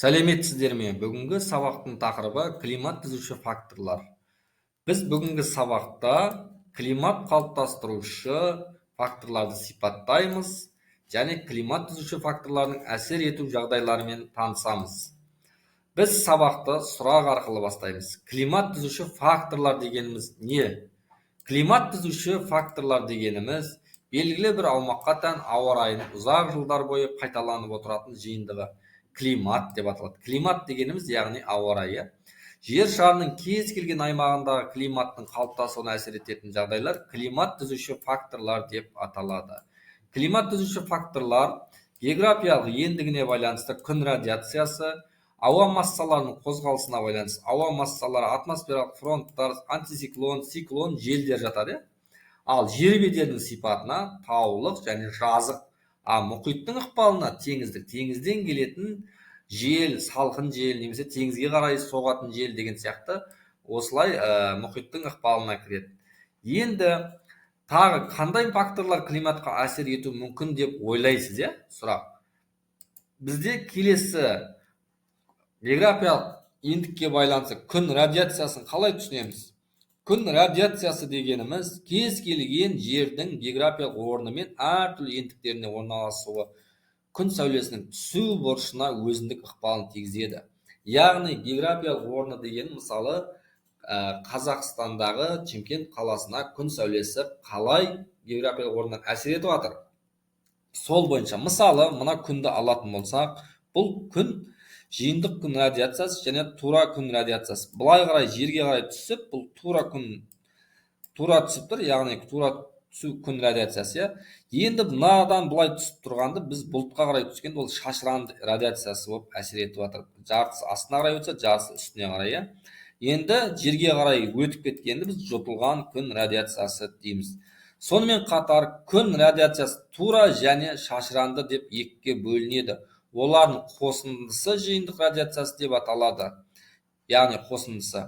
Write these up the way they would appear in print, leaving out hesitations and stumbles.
Сәлеметсіздер ме? Бүгінгі сабақтың тақырыбы климат түзуші факторлар. Біз бүгінгі сабақта климат қалыптастырушы факторларды сипаттаймыз және климат түзуші факторлардың әсер ету жағдайларымен танысамыз. Біз сабақты сұрақ арқылы бастаймыз. Климат түзуші факторлар дегеніміз не? Климат түзуші факторлар дегеніміз белгілі бір аумаққа тән ауа райының ұзақ жылдар бойы қайталанып отыратын жиынтығы климат деп аталады. Климат дегеніміз яғни ауа райы. Жер шарының кез келген аймағындағы климаттың қалыптасуына әсер ететін жағдайлар климат түзуші факторлар деп аталады. Климат түзуші факторлар географиялық ендігіне байланысты күн радиациясы, ауа массаларының қозғалысына байланысты ауа массалары, атмосфералық фронттар, антициклон, циклон, желдер жатады. Ал жер бедерінің сипатына таулық және жазық, мұхиттың ықпалына теңізден келетін жел, салқын жел немесе теңізге қарай соғатын жел деген сияқты осылай мұхиттың ықпалына кіреді. Енді тағы қандай факторлар климатқа әсер ету мүмкін деп ойлайсыз, сұрақ. Бізде келесі географиялық ендікке байланысты күн радиациясын қалай түсінеміз? Күн радиациясы дегеніміз кез келген жердің географиялық орнымен әртүрлі ендіктеріне орналасуы күн сәулесінің түсу бұрышына өзіндік ықпалын тигізеді. Яғни географиялық орны деген мысалы Қазақстандағы Шымкент қаласына күн сәулесі қалай географиялық орнынан әсер етіп жатыр? Сол бойынша мысалы мына күнді алатын болсақ, бұл күн жиынтық күн радиациясы және тура күн радиациясы. Бұлай қарай жерге қарай түсіп, бұл тура түсіп тұр, яғни тура түсу күн радиациясы. Енді мынадан бұлай түсіп тұрғанды біз бұлтқа қарай түскенде ол шашыранды радиациясы болып әсер етіп жатыр. Жартысы астына қарай өтсе, жартысы үстіне қарай. Енді жерге қарай өтіп кеткенді біз жотылған күн радиациясы дейміз. Сонымен қатар күн радиациясы тура және шашыранды деп екіге бөлінеді. Олардың қосындысы жиынтық радиациясы деп аталады. Яғни қосындысы.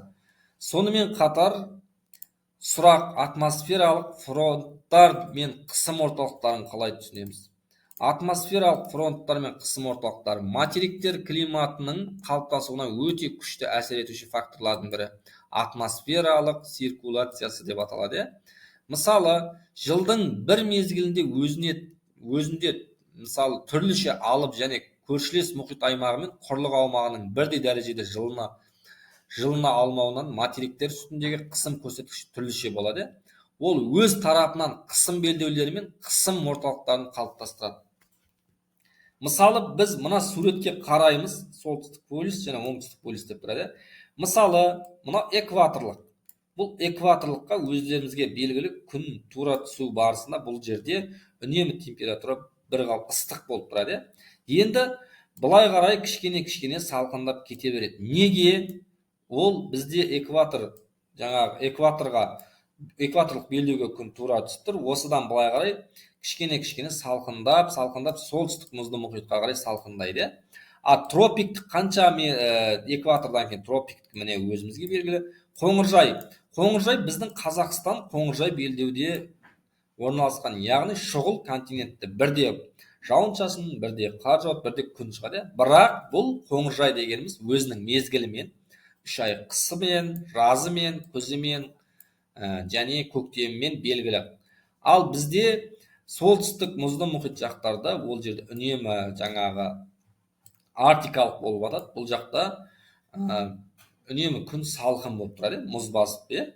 Сонымен қатар сұрақ, атмосфералық фронттар мен қысым орталықтарын қалай түсінеміз? Атмосфералық фронттар мен қысым орталықтары материктер климатының қалыптасуына өте күшті әсер етуші факторлардың бірі. Атмосфералық циркуляциясы деп аталады. Мысалы, жылдың бір мезгілінде өзінде мысалы түрліше алып және көршілес мұхит аймағы мен құрлық аумағының бірдей дәрежеде жылына алмауынан материктер үстіндегі қысым көрсеткіші түрліше болады. Ол өз тарапынан қысым белдеулері мен қысым орталықтарын қалыптастырады. Мысалы, біз мына суретке қараймыз, солтүстік полюс және оңтүстік полюс деп тұрады. Мысалы, мына экваторлық. Бұл экваторлыққа өздеріңізге белгілі күн тура түсу барысында бұл жерде үнемі температура бір қал ыстық болып тұрады. Енді бұлай қарай кішкене салқындап кете береді. Неге? Ол бізде экваторлық белдеуге күн тура түсіп тұр. Осыдан бұлай қарай кішкене салқындап солтүстік мұзды мұхитқа қарай салқындайды. Тропиктік қанша экватордан кейін тропиктік міне өзімізге белгілі. Қоңыржай біздің Қазақстан қоңыржай белдеуде орналасқан, яғни шұғыл континентті, бірде жауын-шашын, бірде қар жауып, бірде күн шығады. Бірақ бұл қоңыржай дегеніміз өзінің мезгілімен 3 ай қысымен, жазымен, күзімен және көктемімен белгілі. Ал бізде солтүстік мұзды мұхит жақтарда ол жерде үнемі жаңағы арктикалық болып жатады. Бұл жақта үнемі күн салқын болып тұрады, мұз басып.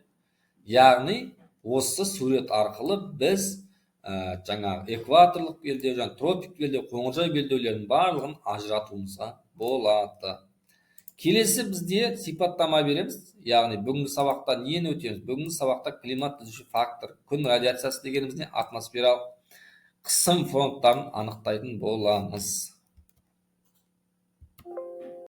Яғни осы сурет арқылы біз жаңағы экваторлық белдеу, тропик белдеу, қоңыржай белдеулердің барлығын ажыратуымызға болады. Келесі бізде сипаттама береміз. Яғни бүгінгі сабақта нені өтеміз? Бүгінгі сабақта климат түзуші фактор, күн радиациясы дегеніміз не? Атмосфералық қысым фронттарын анықтайтын боламыз.